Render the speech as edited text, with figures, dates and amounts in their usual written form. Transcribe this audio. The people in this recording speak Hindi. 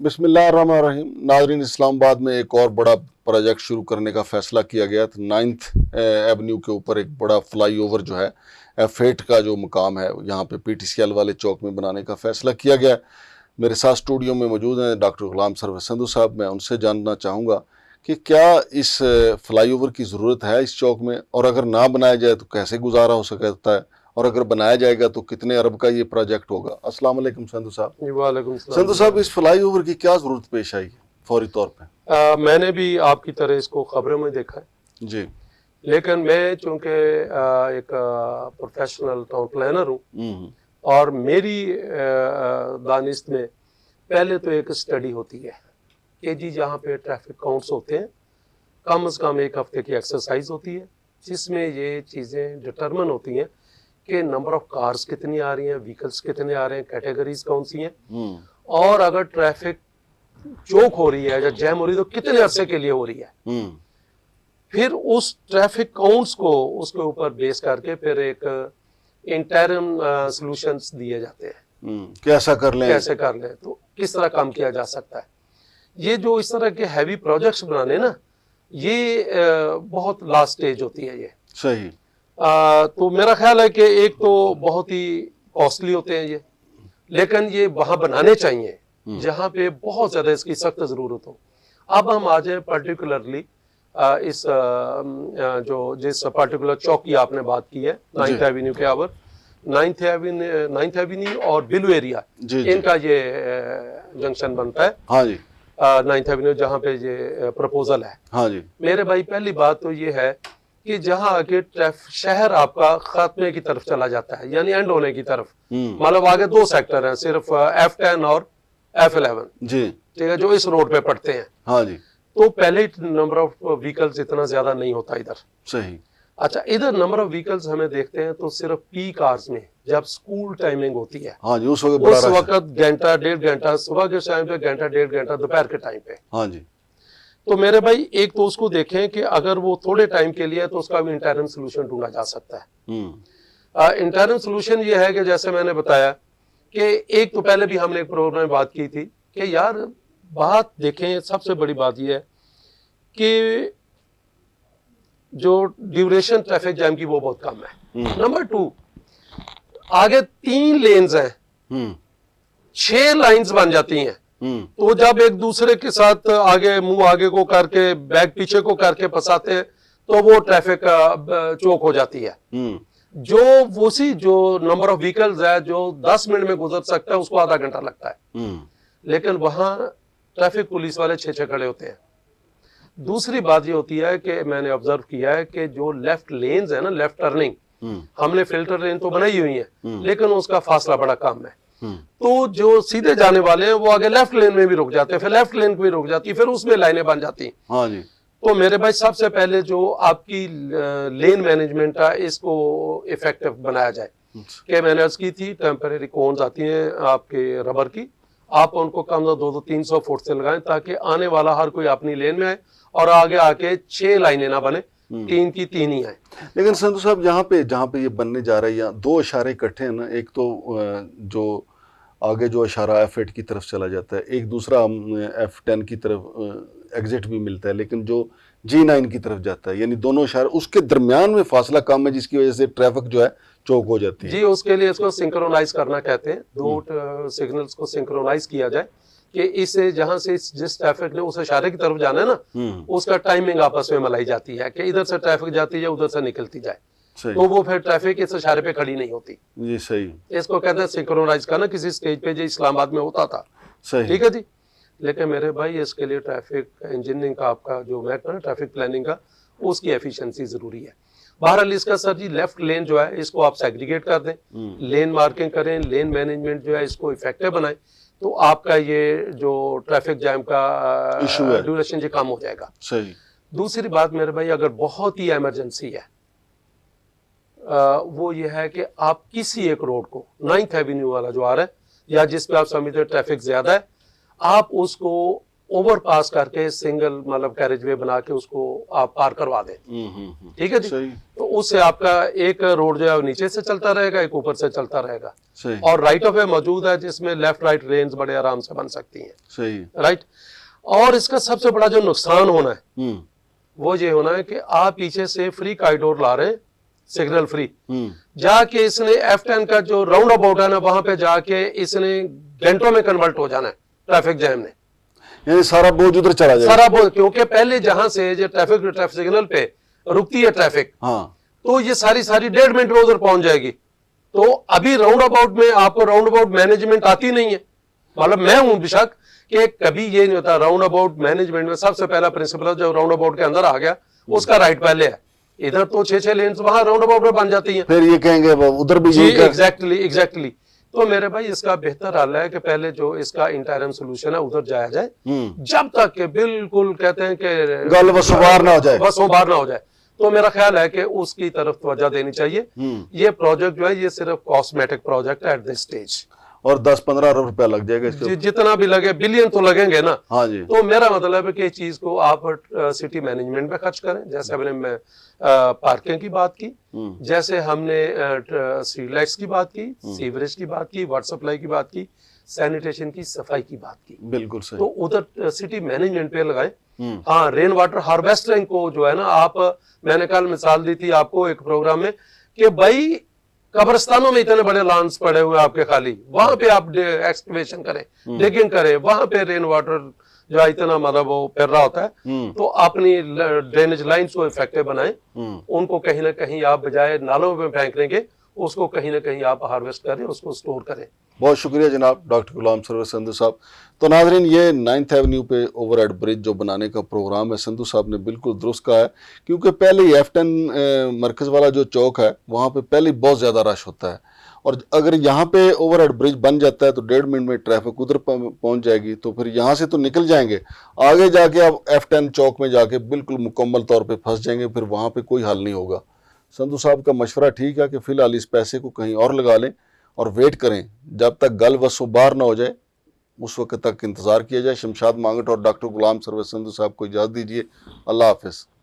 बिस्मिल्लाहिर्रहमानिर्रहीम। नाज़रीन, इस्लामाबाद में एक और बड़ा प्रोजेक्ट शुरू करने का फैसला किया गया। तो 9th एवेन्यू के ऊपर एक बड़ा फ्लाईओवर जो है F8 का जो मुकाम है यहाँ पे PTCL वाले चौक में बनाने का फैसला किया गया। मेरे साथ स्टूडियो में मौजूद हैं डॉक्टर गुलाम सरवर संधू साहब। मैं उनसे जानना चाहूँगा कि क्या इस फ्लाईओवर की ज़रूरत है इस चौक में, और अगर ना बनाया जाए तो कैसे गुजारा हो सकता है, और अगर बनाया जाएगा तो कितने अरब का ये प्रोजेक्ट होगा। अस्सलाम वालेकुम संधू साहब। वालेकुम संधू साहब, इस फ्लाईओवर की क्या जरूरत पेश आई है फौरी तौर पे? मैंने भी आपकी तरह इसको खबरों में देखा है जी। लेकिन मैं चूंकि एक प्रोफेशनल टाउन प्लानर हूँ और मेरी दानिश में पहले तो एक स्टडी होती है कि जी जहाँ पे ट्रैफिक काउंट्स होते हैं कम से कम एक हफ्ते की एक्सरसाइज होती है जिसमें ये चीज़ें डिटरमिन होती हैं कि नंबर ऑफ कार्स कितनी आ रही हैं, व्हीकल्स कितने आ रहे हैं, कैटेगरीज कौन सी हैं, और अगर ट्रैफिक चौक हो रही है या जैम हो रही है तो कितने अरसे के लिए हो रही है। फिर उस ट्रैफिक काउंट्स को उसके ऊपर बेस करके फिर एक इंटरम सॉल्यूशंस दिए जाते हैं। कैसे कर लें तो किस तरह काम किया जा सकता है। ये जो इस तरह के हैवी प्रोजेक्ट्स बनाने ना, ये बहुत लास्ट स्टेज होती है ये। सही। तो मेरा ख्याल है कि एक तो बहुत ही कॉस्टली होते हैं ये, लेकिन ये वहां बनाने चाहिए जहां पे बहुत ज्यादा इसकी सख्त जरूरत हो। अब हम आ जाए पर्टिकुलरली इस जो जिस पर्टिकुलर चौक की आपने बात की है 9th एवेन्यू के आवर 9th एवेन्यू और बिलू एरिया, इनका ये जंक्शन बनता है। हाँ जी। 9th एवेन्यू जहाँ पे ये प्रपोजल है। हाँ जी। मेरे भाई, पहली बात तो ये है कि जहां आगे शहर आपका खात्मे की तरफ चला जाता है, यानी एंड होने की तरफ, मतलब आगे दो सेक्टर हैं सिर्फ, F10 और F11 जी, ठीक है, जो इस रोड पे पड़ते हैं। हाँ जी। तो पहले नंबर ऑफ व्हीकल्स इतना ज्यादा नहीं होता इधर। सही। अच्छा, इधर नंबर ऑफ व्हीकल्स हमें देखते हैं तो सिर्फ पीक आवर्स में जब स्कूल टाइमिंग होती है, हाँ जी, उस वक्त घंटा डेढ़ घंटा सुबह के टाइम पे, घंटा डेढ़ घंटा दोपहर के टाइम पे। हाँ जी। तो मेरे भाई, एक तो उसको देखें कि अगर वो थोड़े टाइम के लिए है तो उसका भी इंटरम सोल्यूशन ढूंढा जा सकता है। इंटरम सोल्यूशन ये है कि जैसे मैंने बताया कि एक तो पहले भी हमने एक प्रोग्राम में बात की थी कि यार बात देखें, सबसे बड़ी बात ये है कि जो ड्यूरेशन ट्रैफिक जैम की वो बहुत कम है। नंबर 2, आगे 3 लेन्स हैं, 6 लाइंस बन जाती हैं। तो जब एक दूसरे के साथ आगे मुंह आगे को करके बैक पीछे को करके फंसाते हैं तो वो ट्रैफिक चौक हो जाती है। जो नंबर ऑफ व्हीकल्स है जो 10 मिनट में गुजर सकता है उसको आधा घंटा लगता है, लेकिन वहां ट्रैफिक पुलिस वाले 6 खड़े होते हैं। दूसरी बात ये होती है कि मैंने ऑब्जर्व किया है कि जो लेफ्ट लेन्स है ना, लेफ्ट टर्निंग, हमने फिल्टर लेन तो बनाई हुई है लेकिन उसका फासला बड़ा कम है। तो जो सीधे जाने वाले हैं वो आगे लेफ्ट लेन में भी रुक जाते हैं, फिर लेफ्ट लेन भी रुक जाती है, फिर उसमें लाइनें बन जाती हैं। हाँ जी। तो मेरे भाई, सबसे पहले जो आपकी लेन मैनेजमेंट है इसको इफेक्टिव बनाया जाए। कि मैंने अर्ज की थी, टेम्परेरी कोन्स आती हैं आपके रबर की, आप उनको कम से 200-300 फुट से लगाएं ताकि आने वाला हर कोई अपनी लेन में आए और आगे आके 6 लाइनें ना बने, 3 की 3 ही आए। लेकिन संधू साहब, जहाँ पे ये बनने जा रहा है, यहाँ 2 इशारे इकट्ठे हैं ना। एक तो जो आगे जो इशारा F8 की तरफ चला जाता है, एक दूसरा F10 की तरफ एग्जिट भी मिलता है, लेकिन जो G9 की तरफ जाता है, यानी दोनों इशारे, उसके दरमियान में फासला कम है जिसकी वजह से ट्रैफिक जो है चौक हो जाती है। जी, उसके लिए इसको सिंक्रोनाइज करना कहते हैं। 2 सिग्नल्स को सिंक्रोनाइज किया जाए कि इससे जहां से जिस ट्रैफिक ने उस इशारे की तरफ जाना है ना, उसका टाइमिंग आपस में मलाई जाती है कि इधर से ट्रैफिक जाती है उधर से निकलती जाए, तो वो फिर ट्रैफिक इस इशारे पे खड़ी नहीं होती। जी सही। इसको कहते हैं सिंक्रोनाइज करना। किसी स्टेज पे जो इस्लामाबाद में होता था, सही, ठीक है जी। लेकिन मेरे भाई, इसके लिए ट्रैफिक इंजीनियरिंग का आपका जो महकमा है ट्रैफिक प्लानिंग का, उसकी एफिशिएंसी जरूरी है। बहरहाल इसका सर जी, लेफ्ट लेन जो है इसको आप सेग्रीगेट कर दें, लेन मार्किंग करें, लेन मैनेजमेंट जो है इसको इफेक्टिव बनाएं, तो आपका ये जो ट्रैफिक जैम का इशू है ड्यूरेशन जी कम हो जाएगा। सही। दूसरी बात मेरे भाई, अगर बहुत ही इमरजेंसी है, वो ये है कि आप किसी एक रोड को, 9th एवेन्यू वाला जो आ रहा है या जिस पे आप समझते हैं ट्रैफिक ज्यादा है, आप उसको ओवर पास करके सिंगल मतलब कैरेज वे बना के उसको आप पार करवा दें। ठीक है जी। सही। तो उससे आपका एक रोड जो है वो नीचे से चलता रहेगा, एक ऊपर से चलता रहेगा। सही। और राइट ऑफ वे मौजूद है जिसमें लेफ्ट राइट लेन्स बड़े आराम से बन सकती हैं। सही। राइट। और इसका सबसे बड़ा जो नुकसान होना है वो ये होना है कि आप पीछे से फ्री कॉरिडोर ला रहे हैं, सिग्नल फ्री, जाके इसने F10 का जो राउंड अबाउट है ना वहां पे जाके इसने घंटों में कन्वर्ट हो जाना है ट्रैफिक जैम ने। यानी सारा बोझ उधर चला जाएगा। सारा बोझ, क्योंकि पहले जहां से जो ट्रैफिक सिग्नल पे रुकती है ट्रैफिक, हाँ, तो ये सारी 1.5 मिनट में उधर पहुंच जाएगी। तो अभी राउंड अबाउट में आपको राउंड अबाउट मैनेजमेंट आती नहीं है। मतलब मैं हूं बेशक कि कभी ये नहीं होता। राउंड अबाउट मैनेजमेंट में सबसे पहला प्रिंसिपल जो राउंड अबाउट के अंदर आ गया उसका राइट पहले है। इधर तो 6 लेन्स वहां राउंड अबाउट में बन जाती हैं। फिर ये कहेंगे उधर भी जी, एग्जैक्टली। तो मेरे भाई इसका बेहतर हल है कि पहले जो इसका इंटरम सोल्यूशन है उधर जाया जाए, जब तक कि बिल्कुल कहते हैं कि गल वसोबार ना हो जाए, वसोबार ना हो जाए। तो मेरा ख्याल है कि उसकी तरफ तवज्जो देनी चाहिए। ये प्रोजेक्ट जो है ये सिर्फ कॉस्मेटिक प्रोजेक्ट है एट दिस स्टेज, और 10-15 अरब रुपया लग जाएगा इसके। जितना भी लगे, बिलियन तो लगेंगे ना। हाँ जी। तो मेरा मतलब है कि इस चीज को आप सिटी मैनेजमेंट में खर्च करें, जैसे हमने पार्किंग की बात की, जैसे हमने स्ट्रीट लाइट्स की बात की, सीवरेज की बात की, वाटर सप्लाई की बात की, सैनिटेशन की, सफाई की बात की। बिल्कुल सही। तो उधर सिटी मैनेजमेंट पे लगाए। हाँ, रेन वाटर हार्वेस्टिंग को जो है ना, आप मैंने कल मिसाल दी थी आपको एक प्रोग्राम में कि भाई कब्रिस्तानों में इतने बड़े लॉन्स पड़े हुए आपके खाली, वहां पे आप एक्सकवेशन करें, डिगिंग करें, वहां पे रेन वाटर जो है इतना मतलब वो फिर रहा होता है। तो अपनी ड्रेनेज लाइंस को इफेक्टिव बनाएं, उनको कहीं ना कहीं आप बजाय नालों में फेंकने के उसको कहीं ना कहीं आप हार्वेस्ट करें, उसको स्टोर करें। बहुत शुक्रिया जनाब डॉक्टर गुलाम सरवर संधू साहब। तो नाजरीन, ये 9th एवेन्यू पे ओवरहेड ब्रिज जो बनाने का प्रोग्राम है, संधू साहब ने बिल्कुल दुरुस्त कहा है, क्योंकि पहले ही F10 मरकज़ वाला जो चौक है वहाँ पे पहले बहुत ज़्यादा रश होता है, और अगर यहाँ पे ओवरहेड ब्रिज बन जाता है तो 1.5 मिनट में ट्रैफिक उधर पहुँच जाएगी। तो फिर यहाँ से तो निकल जाएंगे, आगे जाके आप F10 चौक में जाके बिल्कुल मुकम्मल तौर पर फंस जाएंगे, फिर वहाँ पर कोई हल नहीं होगा। संधू साहब का मशवरा ठीक है कि फ़िलहाल इस पैसे को कहीं और लगा लें और वेट करें जब तक गल वसोबार ना हो जाए, उस वक्त तक इंतज़ार किया जाए। शमशाद मांगट और डॉक्टर गुलाम सरवर संधू साहब को इजाज़त दीजिए। अल्लाह हाफ़िज़।